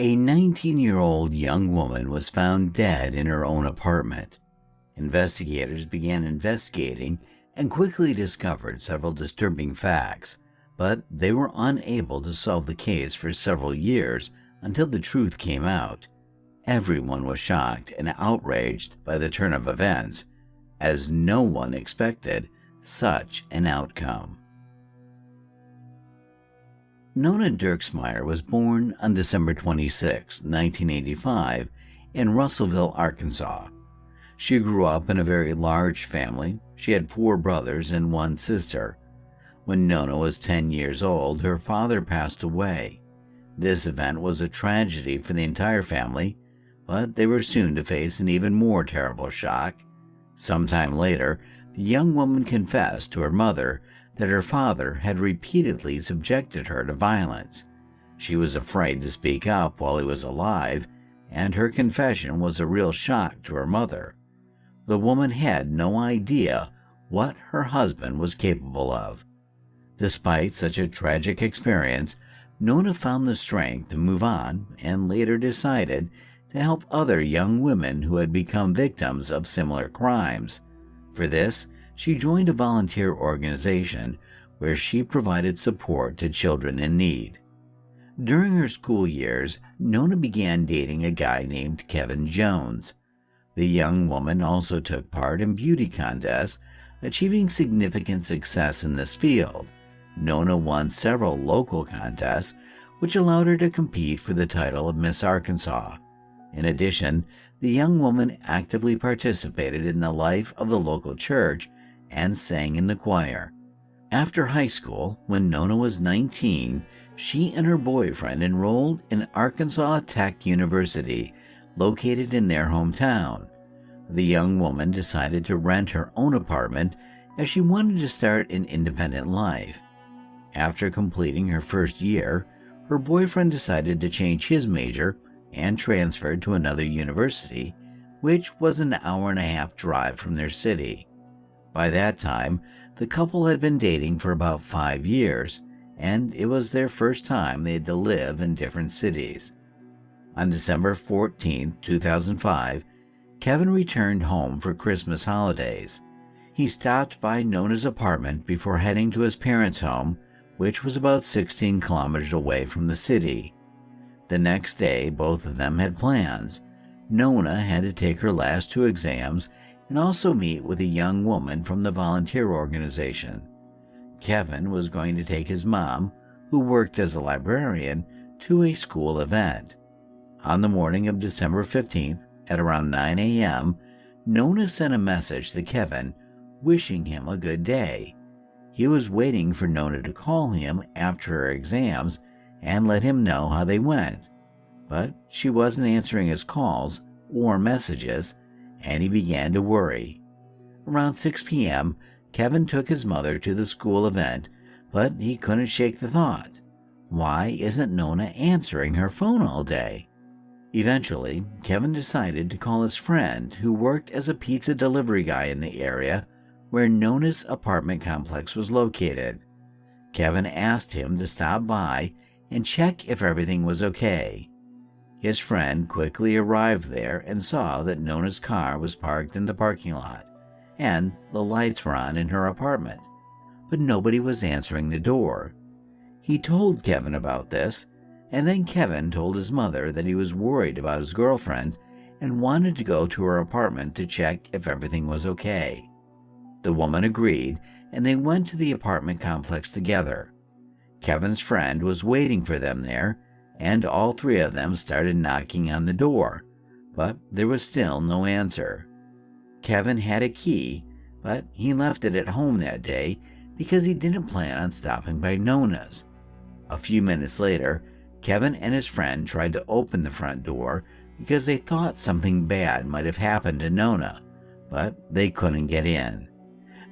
A 19-year-old young woman was found dead in her own apartment. Investigators began investigating and quickly discovered several disturbing facts, but they were unable to solve the case for several years until the truth came out. Everyone was shocked and outraged by the turn of events, as no one expected such an outcome. Nona Dirksmeyer was born on December 26, 1985, in Russellville, Arkansas. She grew up in a very large family. She had 4 brothers and 1 sister. When Nona was 10 years old, her father passed away. This event was a tragedy for the entire family, but they were soon to face an even more terrible shock. Sometime later, the young woman confessed to her mother that her father had repeatedly subjected her to violence. She was afraid to speak up while he was alive, and her confession was a real shock to her mother. The woman had no idea what her husband was capable of. Despite such a tragic experience, Nona found the strength to move on and later decided to help other young women who had become victims of similar crimes. For this, she joined a volunteer organization where she provided support to children in need. During her school years, Nona began dating a guy named Kevin Jones. The young woman also took part in beauty contests, achieving significant success in this field. Nona won several local contests, which allowed her to compete for the title of Miss Arkansas. In addition, the young woman actively participated in the life of the local church and sang in the choir. After high school, when Nona was 19, she and her boyfriend enrolled in Arkansas Tech University, located in their hometown. The young woman decided to rent her own apartment as she wanted to start an independent life. After completing her first year, her boyfriend decided to change his major and transferred to another university, which was an hour-and-a-half drive from their city. By that time, the couple had been dating for about 5 years, and it was their first time they had to live in different cities. On December 14, 2005, Kevin returned home for Christmas holidays. He stopped by Nona's apartment before heading to his parents' home, which was about 16 kilometers away from the city. The next day, both of them had plans. Nona had to take her last 2 exams and also meet with a young woman from the volunteer organization. Kevin was going to take his mom, who worked as a librarian, to a school event. On the morning of December 15th, at around 9 a.m., Nona sent a message to Kevin wishing him a good day. He was waiting for Nona to call him after her exams and let him know how they went, but she wasn't answering his calls or messages, and he began to worry. Around 6 p.m., Kevin took his mother to the school event, but he couldn't shake the thought, why isn't Nona answering her phone all day? Eventually, Kevin decided to call his friend who worked as a pizza delivery guy in the area where Nona's apartment complex was located. Kevin asked him to stop by and check if everything was okay. His friend quickly arrived there and saw that Nona's car was parked in the parking lot, and the lights were on in her apartment, but nobody was answering the door. He told Kevin about this, and then Kevin told his mother that he was worried about his girlfriend and wanted to go to her apartment to check if everything was okay. The woman agreed, and they went to the apartment complex together. Kevin's friend was waiting for them there, and all 3 of them started knocking on the door, but there was still no answer. Kevin had a key, but he left it at home that day because he didn't plan on stopping by Nona's. A few minutes later, Kevin and his friend tried to open the front door because they thought something bad might have happened to Nona, but they couldn't get in.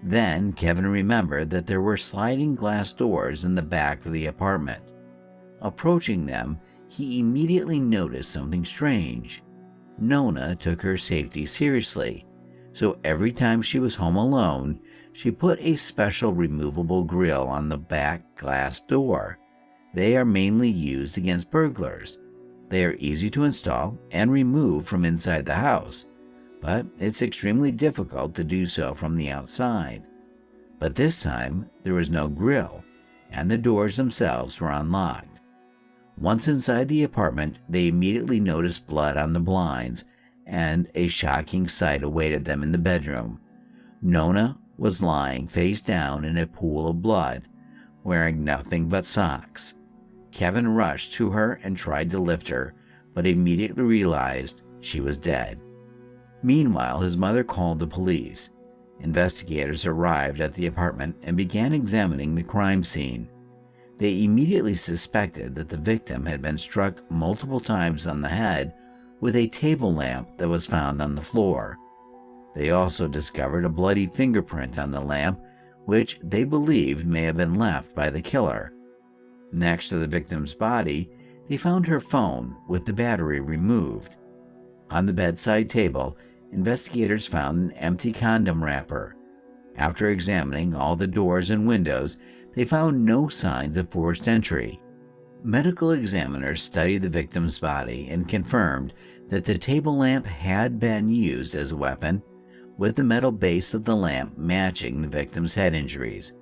Then Kevin remembered that there were sliding glass doors in the back of the apartment. Approaching them, he immediately noticed something strange. Nona took her safety seriously, so every time she was home alone, she put a special removable grill on the back glass door. They are mainly used against burglars. They are easy to install and remove from inside the house, but it's extremely difficult to do so from the outside. But this time, there was no grill, and the doors themselves were unlocked. Once inside the apartment, they immediately noticed blood on the blinds, and a shocking sight awaited them in the bedroom. Nona was lying face down in a pool of blood, wearing nothing but socks. Kevin rushed to her and tried to lift her, but immediately realized she was dead. Meanwhile, his mother called the police. Investigators arrived at the apartment and began examining the crime scene. They immediately suspected that the victim had been struck multiple times on the head with a table lamp that was found on the floor. They also discovered a bloody fingerprint on the lamp, which they believed may have been left by the killer. Next to the victim's body, they found her phone with the battery removed. On the bedside table, investigators found an empty condom wrapper. After examining all the doors and windows, they found no signs of forced entry. Medical examiners studied the victim's body and confirmed that the table lamp had been used as a weapon, with the metal base of the lamp matching the victim's head injuries.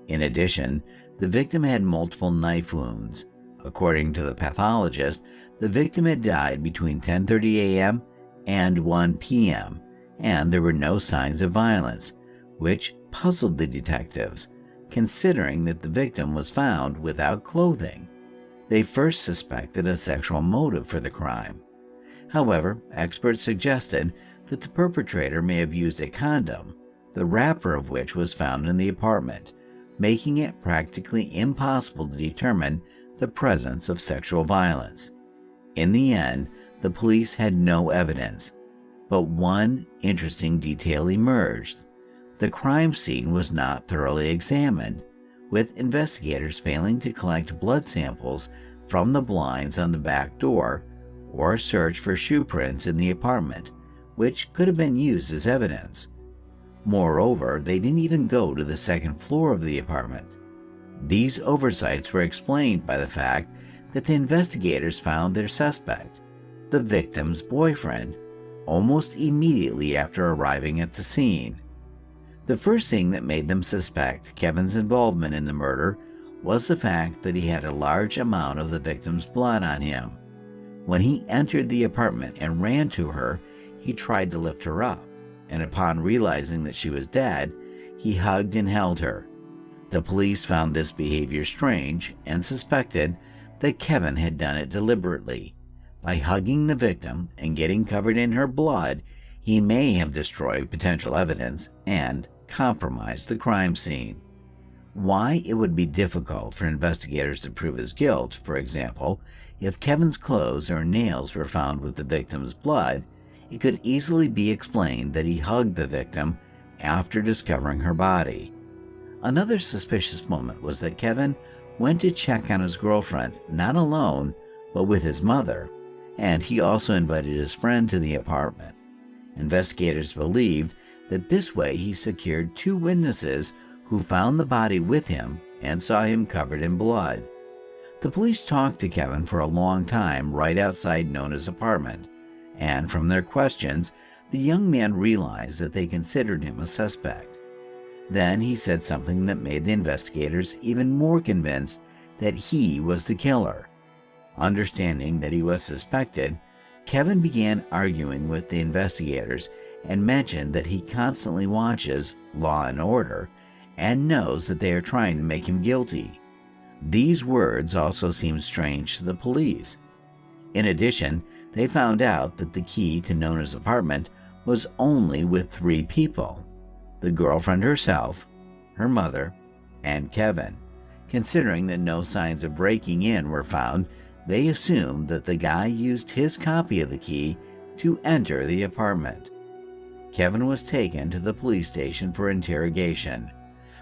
In addition, the victim had multiple knife wounds. According to the pathologist, the victim had died between 10:30 a.m. and 1 p.m., and there were no signs of violence, which puzzled the detectives, considering that the victim was found without clothing. They first suspected a sexual motive for the crime. However, experts suggested that the perpetrator may have used a condom, the wrapper of which was found in the apartment, making it practically impossible to determine the presence of sexual violence. In the end, the police had no evidence, but one interesting detail emerged. The crime scene was not thoroughly examined, with investigators failing to collect blood samples from the blinds on the back door or search for shoe prints in the apartment, which could have been used as evidence. Moreover, they didn't even go to the second floor of the apartment. These oversights were explained by the fact that the investigators found their suspect, the victim's boyfriend, almost immediately after arriving at the scene. The first thing that made them suspect Kevin's involvement in the murder was the fact that he had a large amount of the victim's blood on him. When he entered the apartment and ran to her, he tried to lift her up, and upon realizing that she was dead, he hugged and held her. The police found this behavior strange and suspected that Kevin had done it deliberately. By hugging the victim and getting covered in her blood, he may have destroyed potential evidence and compromised the crime scene. Why it would be difficult for investigators to prove his guilt, for example, if Kevin's clothes or nails were found with the victim's blood, it could easily be explained that he hugged the victim after discovering her body. Another suspicious moment was that Kevin went to check on his girlfriend, not alone, but with his mother, and he also invited his friend to the apartment. Investigators believed that this way he secured two witnesses who found the body with him and saw him covered in blood. The police talked to Kevin for a long time right outside Nona's apartment, and from their questions, the young man realized that they considered him a suspect. Then he said something that made the investigators even more convinced that he was the killer. Understanding that he was suspected, Kevin began arguing with the investigators and mentioned that he constantly watches Law and Order and knows that they are trying to make him guilty. These words also seemed strange to the police. In addition, they found out that the key to Nona's apartment was only with 3 people: the girlfriend herself, her mother, and Kevin. Considering that no signs of breaking in were found, they assumed that the guy used his copy of the key to enter the apartment. Kevin was taken to the police station for interrogation.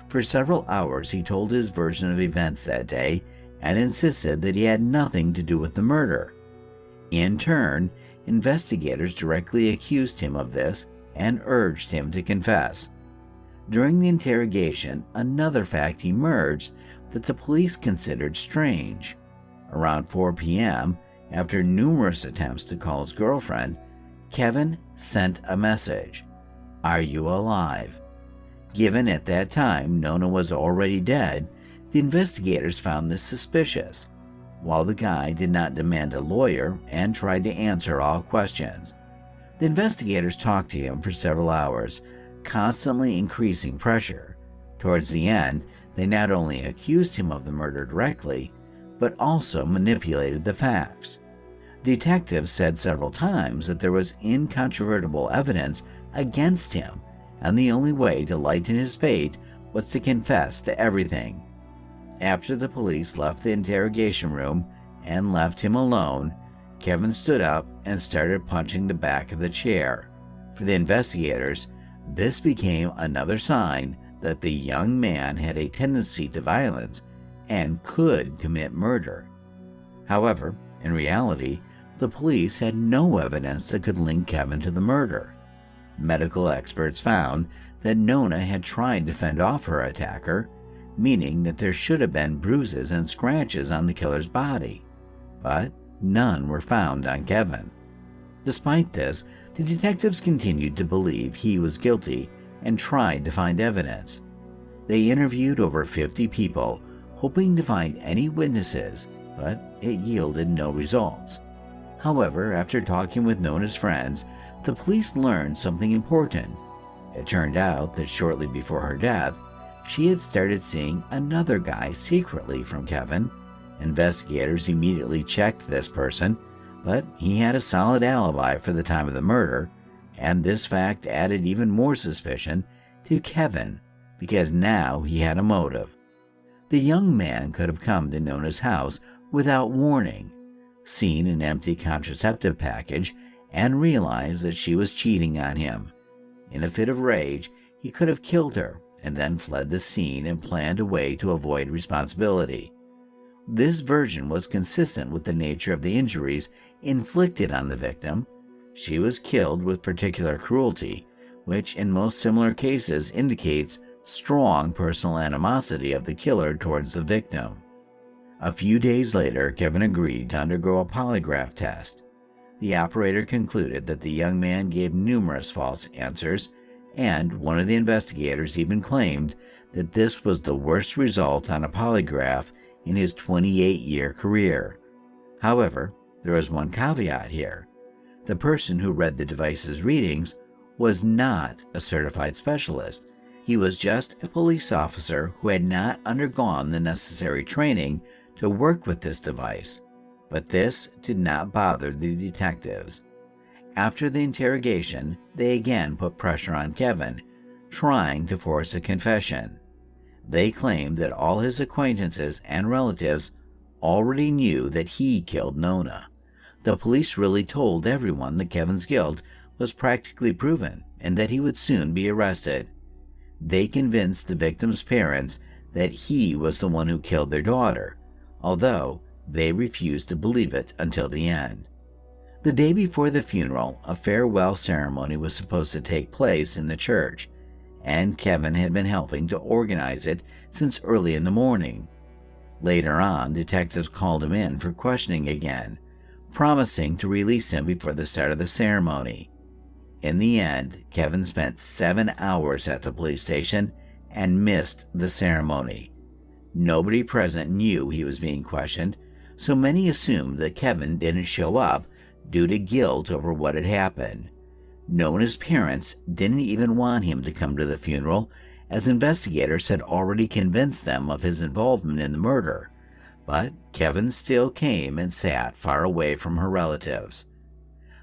For several hours, he told his version of events that day and insisted that he had nothing to do with the murder. In turn, investigators directly accused him of this and urged him to confess. During the interrogation, another fact emerged that the police considered strange. Around 4 p.m., After numerous attempts to call his girlfriend, Kevin sent a message, "Are you alive?" Given at that time Nona was already dead, the investigators found this suspicious. While the guy did not demand a lawyer and tried to answer all questions, the investigators talked to him for several hours, constantly increasing pressure. Towards the end, they not only accused him of the murder directly, but also manipulated the facts. Detectives said several times that there was incontrovertible evidence against him, and the only way to lighten his fate was to confess to everything. After the police left the interrogation room and left him alone, Kevin stood up and started punching the back of the chair. For the investigators, this became another sign that the young man had a tendency to violence and could commit murder. However, in reality, the police had no evidence that could link Kevin to the murder. Medical experts found that Nona had tried to fend off her attacker, meaning that there should have been bruises and scratches on the killer's body, but none were found on Kevin. Despite this, the detectives continued to believe he was guilty and tried to find evidence. They interviewed over 50 people, hoping to find any witnesses, but it yielded no results. However, after talking with Nona's friends, the police learned something important. It turned out that shortly before her death, she had started seeing another guy secretly from Kevin. Investigators immediately checked this person, but he had a solid alibi for the time of the murder, and this fact added even more suspicion to Kevin because now he had a motive. The young man could have come to Nona's house without warning, seen an empty contraceptive package, and realized that she was cheating on him. In a fit of rage, he could have killed her and then fled the scene and planned a way to avoid responsibility. This version was consistent with the nature of the injuries inflicted on the victim. She was killed with particular cruelty, which in most similar cases indicates strong personal animosity of the killer towards the victim. A few days later, Kevin agreed to undergo a polygraph test. The operator concluded that the young man gave numerous false answers, and one of the investigators even claimed that this was the worst result on a polygraph in his 28-year career. However, there was one caveat here. The person who read the device's readings was not a certified specialist. He was just a police officer who had not undergone the necessary training to work with this device. But this did not bother the detectives. After the interrogation, they again put pressure on Kevin, trying to force a confession. They claimed that all his acquaintances and relatives already knew that he killed Nona. The police really told everyone that Kevin's guilt was practically proven and that he would soon be arrested. They convinced the victim's parents that he was the one who killed their daughter, although they refused to believe it until the end. The day before the funeral, a farewell ceremony was supposed to take place in the church, and Kevin had been helping to organize it since early in the morning. Later on, detectives called him in for questioning again, promising to release him before the start of the ceremony. In the end, Kevin spent 7 hours at the police station and missed the ceremony. Nobody present knew he was being questioned, so many assumed that Kevin didn't show up due to guilt over what had happened. Nona's parents didn't even want him to come to the funeral, as investigators had already convinced them of his involvement in the murder, but Kevin still came and sat far away from her relatives.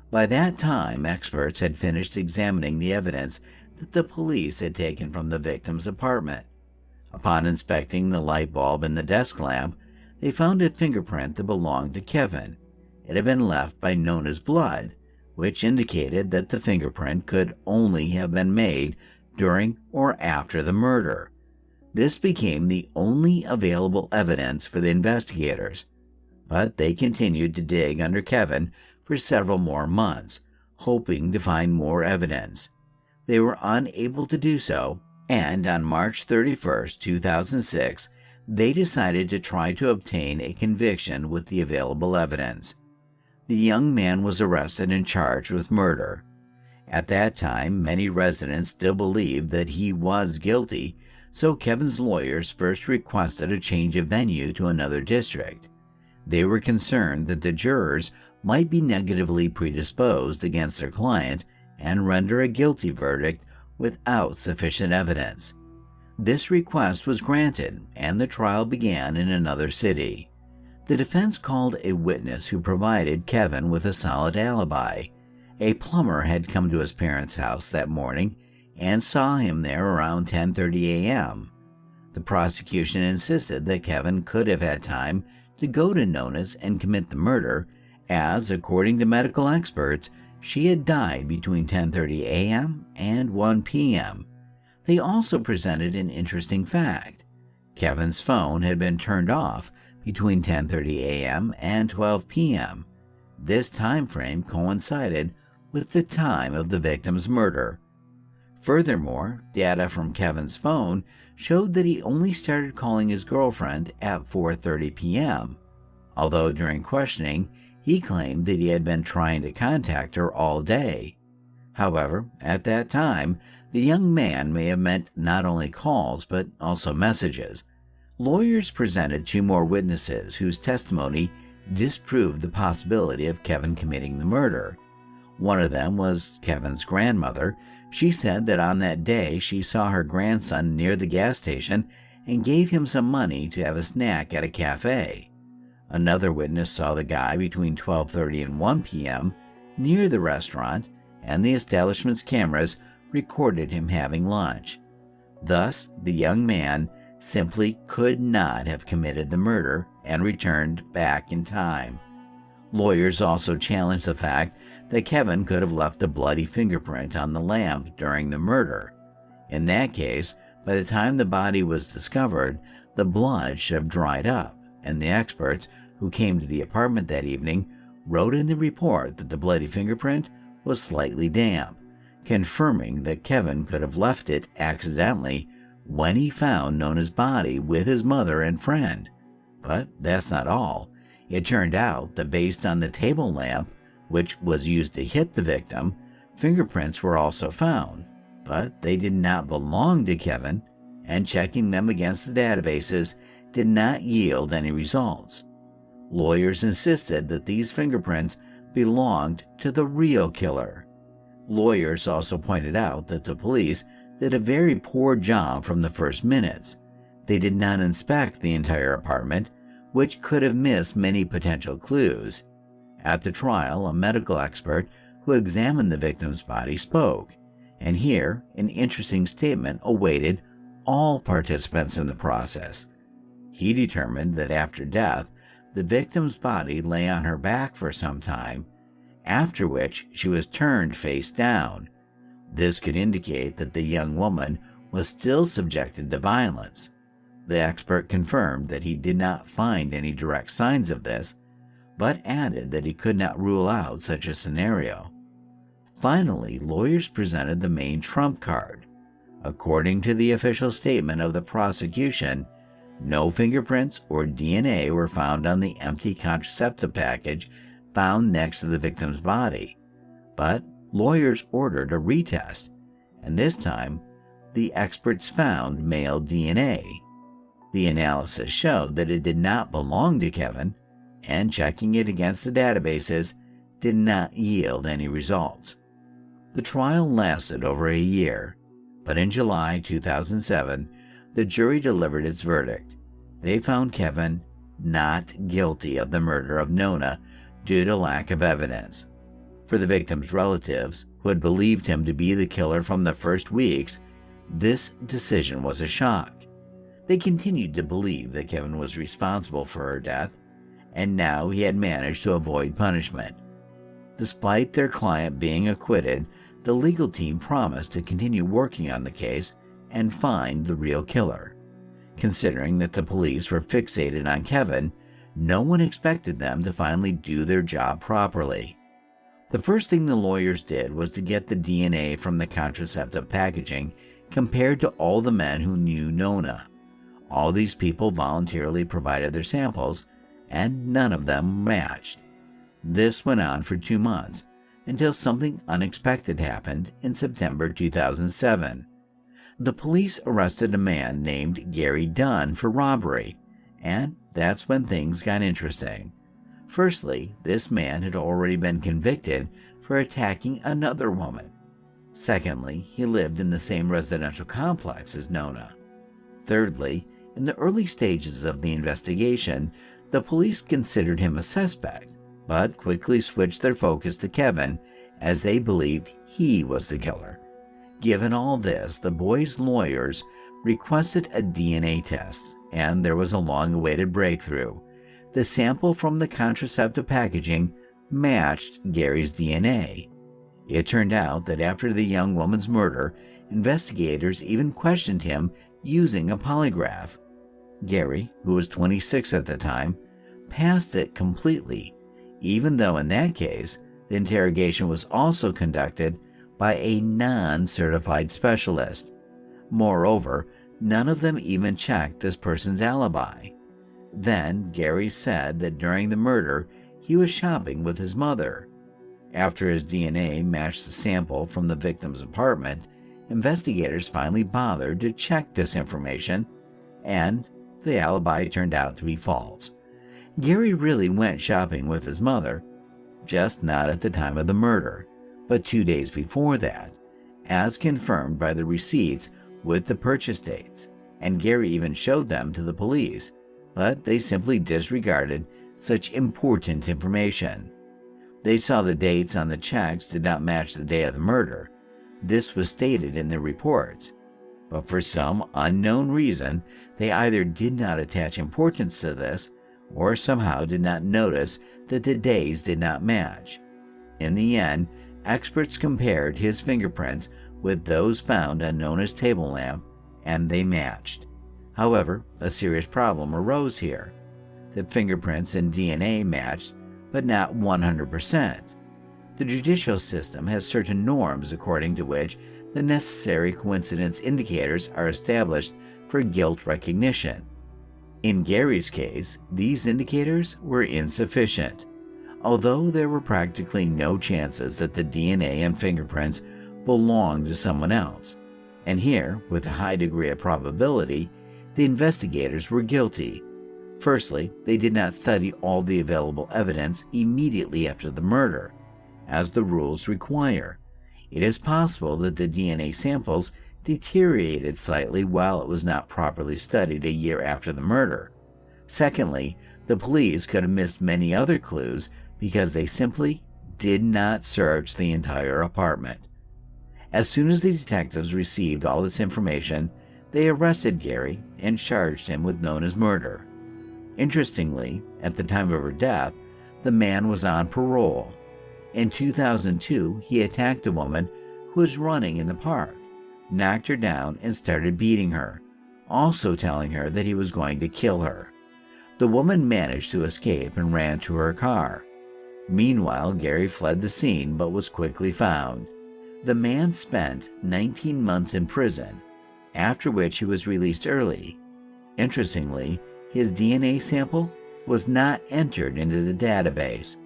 By that time, experts had finished examining the evidence that the police had taken from the victim's apartment. Upon inspecting the light bulb and the desk lamp, they found a fingerprint that belonged to Kevin. It had been left by Nona's blood, which indicated that the fingerprint could only have been made during or after the murder. This became the only available evidence for the investigators, but they continued to dig under Kevin for several more months, hoping to find more evidence. They were unable to do so, and on March 31, 2006, they decided to try to obtain a conviction with the available evidence. The young man was arrested and charged with murder. At that time, many residents still believed that he was guilty, so Kevin's lawyers first requested a change of venue to another district. They were concerned that the jurors might be negatively predisposed against their client and render a guilty verdict without sufficient evidence. This request was granted, and the trial began in another city. The defense called a witness who provided Kevin with a solid alibi. A plumber had come to his parents' house that morning and saw him there around 10:30 a.m. The prosecution insisted that Kevin could have had time to go to Nona's and commit the murder, as, according to medical experts, she had died between 10:30 a.m. and 1 p.m. They also presented an interesting fact. Kevin's phone had been turned off between 10:30 a.m. and 12 p.m. This time frame coincided with the time of the victim's murder. Furthermore, data from Kevin's phone showed that he only started calling his girlfriend at 4:30 p.m., although during questioning, he claimed that he had been trying to contact her all day. However, at that time, the young man may have meant not only calls but also messages. Lawyers presented two more witnesses whose testimony disproved the possibility of Kevin committing the murder. One of them was Kevin's grandmother. She said that on that day she saw her grandson near the gas station and gave him some money to have a snack at a cafe. Another witness saw the guy between 12:30 and 1 p.m. near the restaurant, and the establishment's cameras recorded him having lunch. Thus, the young man simply could not have committed the murder and returned back in time. Lawyers also challenged the fact that Kevin could have left a bloody fingerprint on the lamp during the murder. In that case, by the time the body was discovered, the blood should have dried up, and the experts who came to the apartment that evening wrote in the report that the bloody fingerprint was slightly damp, confirming that Kevin could have left it accidentally when he found Nona's body with his mother and friend. But that's not all. It turned out that based on the table lamp, which was used to hit the victim, fingerprints were also found, but they did not belong to Kevin, and checking them against the databases did not yield any results. Lawyers insisted that these fingerprints belonged to the real killer. Lawyers also pointed out that the police did a very poor job from the first minutes. They did not inspect the entire apartment, which could have missed many potential clues. At the trial, a medical expert who examined the victim's body spoke, and here an interesting statement awaited all participants in the process. He determined that after death, the victim's body lay on her back for some time, after which she was turned face down. This could indicate that the young woman was still subjected to violence. The expert confirmed that he did not find any direct signs of this, but added that he could not rule out such a scenario. Finally, lawyers presented the main trump card. According to the official statement of the prosecution, no fingerprints or DNA were found on the empty contraceptive package found next to the victim's body, but lawyers ordered a retest, and this time the experts found male DNA. The analysis showed that it did not belong to Kevin, and checking it against the databases did not yield any results. The trial lasted over a year, but in July 2007, the jury delivered its verdict. They found Kevin not guilty of the murder of Nona due to lack of evidence. For the victim's relatives, who had believed him to be the killer from the first weeks, this decision was a shock. They continued to believe that Kevin was responsible for her death, and now he had managed to avoid punishment. Despite their client being acquitted, the legal team promised to continue working on the case and find the real killer. Considering that the police were fixated on Kevin, no one expected them to finally do their job properly. The first thing the lawyers did was to get the DNA from the contraceptive packaging compared to all the men who knew Nona. All these people voluntarily provided their samples, and none of them matched. This went on for 2 months until something unexpected happened in September 2007. The police arrested a man named Gary Dunn for robbery, and that's when things got interesting. Firstly, this man had already been convicted for attacking another woman. Secondly, he lived in the same residential complex as Nona. Thirdly, in the early stages of the investigation, the police considered him a suspect, but quickly switched their focus to Kevin as they believed he was the killer. Given all this, the boy's lawyers requested a DNA test, and there was a long-awaited breakthrough. The sample from the contraceptive packaging matched Gary's DNA. It turned out that after the young woman's murder, investigators even questioned him using a polygraph. Gary, who was 26 at the time, passed it completely, even though in that case, the interrogation was also conducted by a non-certified specialist. Moreover, none of them even checked this person's alibi. Then, Gary said that during the murder, he was shopping with his mother. After his DNA matched the sample from the victim's apartment, investigators finally bothered to check this information, and the alibi turned out to be false. Gary really went shopping with his mother, just not at the time of the murder, but 2 days before that, as confirmed by the receipts with the purchase dates, and Gary even showed them to the police, but they simply disregarded such important information. They saw the dates on the checks did not match the day of the murder. This was stated in their reports, but for some unknown reason, they either did not attach importance to this or somehow did not notice that the days did not match. In the end, experts compared his fingerprints with those found on Nona's table lamp, and they matched. However, a serious problem arose here. The fingerprints and DNA matched, but not 100%. The judicial system has certain norms according to which the necessary coincidence indicators are established for guilt recognition. In Gary's case, these indicators were insufficient. Although there were practically no chances that the DNA and fingerprints belonged to someone else, and here, with a high degree of probability, the investigators were guilty. Firstly, they did not study all the available evidence immediately after the murder, as the rules require. It is possible that the DNA samples deteriorated slightly while it was not properly studied a year after the murder. Secondly, the police could have missed many other clues because they simply did not search the entire apartment. As soon as the detectives received all this information, they arrested Gary and charged him with Nona's murder. Interestingly, at the time of her death, the man was on parole. In 2002, he attacked a woman who was running in the park, knocked her down, and started beating her, also telling her that he was going to kill her. The woman managed to escape and ran to her car. Meanwhile, Gary fled the scene but was quickly found. The man spent 19 months in prison, after which he was released early. Interestingly, his DNA sample was not entered into the database.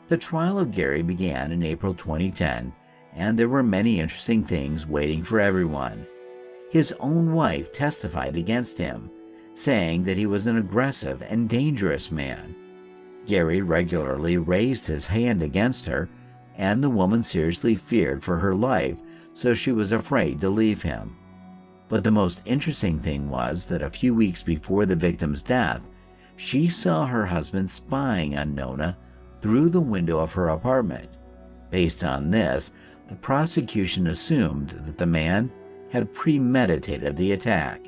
The trial of Gary began in April 2010, and there were many interesting things waiting for everyone. His own wife testified against him, saying that he was an aggressive and dangerous man. Gary regularly raised his hand against her, and the woman seriously feared for her life, so she was afraid to leave him. But the most interesting thing was that a few weeks before the victim's death, she saw her husband spying on Nona through the window of her apartment. Based on this, the prosecution assumed that the man had premeditated the attack.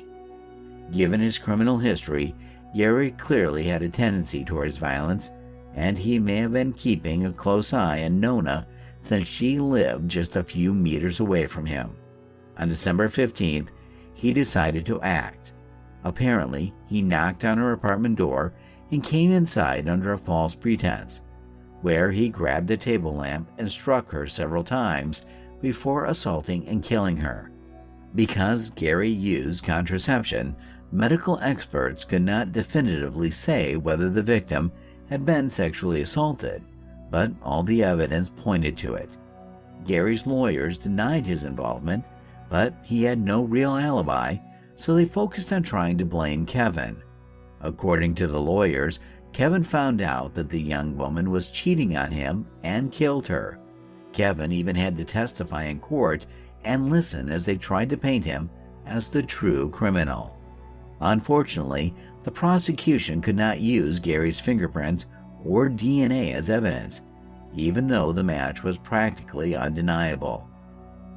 Given his criminal history, Gary clearly had a tendency towards violence, and he may have been keeping a close eye on Nona since she lived just a few meters away from him. On December 15th, he decided to act. Apparently, he knocked on her apartment door and came inside under a false pretense, where he grabbed a table lamp and struck her several times before assaulting and killing her. Because Gary used contraception, medical experts could not definitively say whether the victim had been sexually assaulted, but all the evidence pointed to it. Gary's lawyers denied his involvement, but he had no real alibi, so they focused on trying to blame Kevin. According to the lawyers, Kevin found out that the young woman was cheating on him and killed her. Kevin even had to testify in court and listen as they tried to paint him as the true criminal. Unfortunately, the prosecution could not use Gary's fingerprints or DNA as evidence, even though the match was practically undeniable.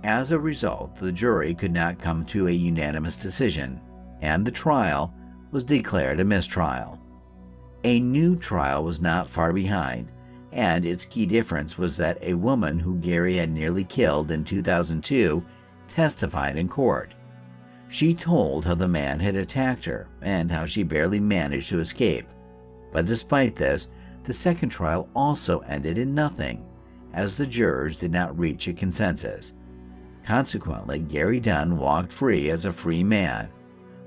As a result, the jury could not come to a unanimous decision, and the trial was declared a mistrial. A new trial was not far behind, and its key difference was that a woman who Gary had nearly killed in 2002 testified in court. She told how the man had attacked her and how she barely managed to escape. But despite this, the second trial also ended in nothing, as the jurors did not reach a consensus. Consequently, Gary Dunn walked free as a free man,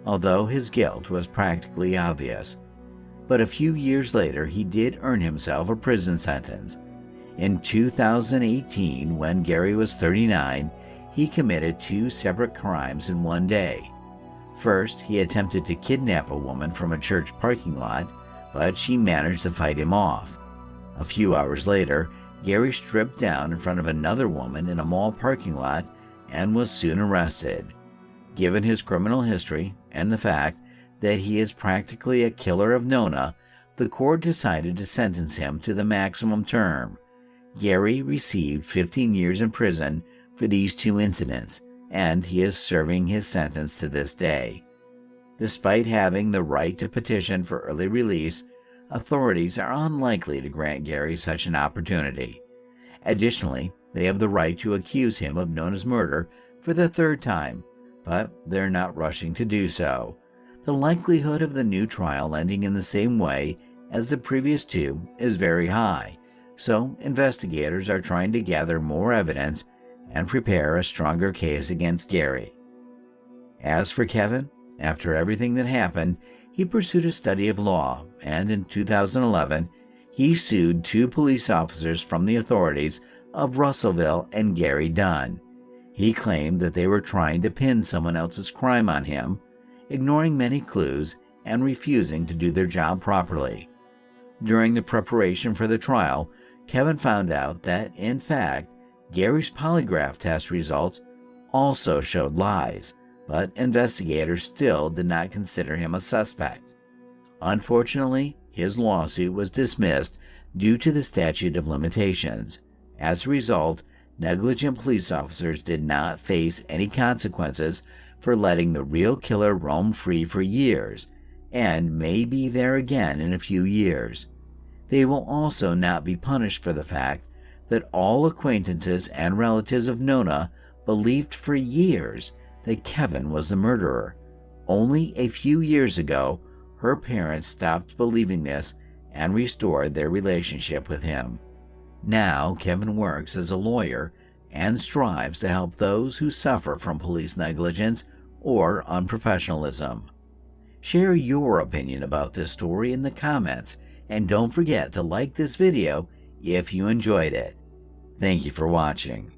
although his guilt was practically obvious. But a few years later, he did earn himself a prison sentence. In 2018, when Gary was 39, he committed 2 separate crimes in one day. First, he attempted to kidnap a woman from a church parking lot, but she managed to fight him off. A few hours later, Gary stripped down in front of another woman in a mall parking lot and was soon arrested. Given his criminal history and the fact that he is practically a killer of Nona, the court decided to sentence him to the maximum term. Gary received 15 years in prison for these 2 incidents, and he is serving his sentence to this day. Despite having the right to petition for early release, authorities are unlikely to grant Gary such an opportunity. Additionally, they have the right to accuse him of Nona's murder for the 3rd time, but they're not rushing to do so. The likelihood of the new trial ending in the same way as the previous 2 is very high, so investigators are trying to gather more evidence and prepare a stronger case against Gary. As for Kevin, after everything that happened, he pursued a study of law, and in 2011, he sued 2 police officers from the authorities of Russellville and Gary Dunn. He claimed that they were trying to pin someone else's crime on him, ignoring many clues and refusing to do their job properly. During the preparation for the trial, Kevin found out that, in fact, Gary's polygraph test results also showed lies, but investigators still did not consider him a suspect. Unfortunately, his lawsuit was dismissed due to the statute of limitations. As a result, negligent police officers did not face any consequences for letting the real killer roam free for years, and may be there again in a few years. They will also not be punished for the fact that all acquaintances and relatives of Nona believed for years that Kevin was the murderer. Only a few years ago, her parents stopped believing this and restored their relationship with him. Now, Kevin works as a lawyer and strives to help those who suffer from police negligence or unprofessionalism. Share your opinion about this story in the comments, and don't forget to like this video if you enjoyed it. Thank you for watching.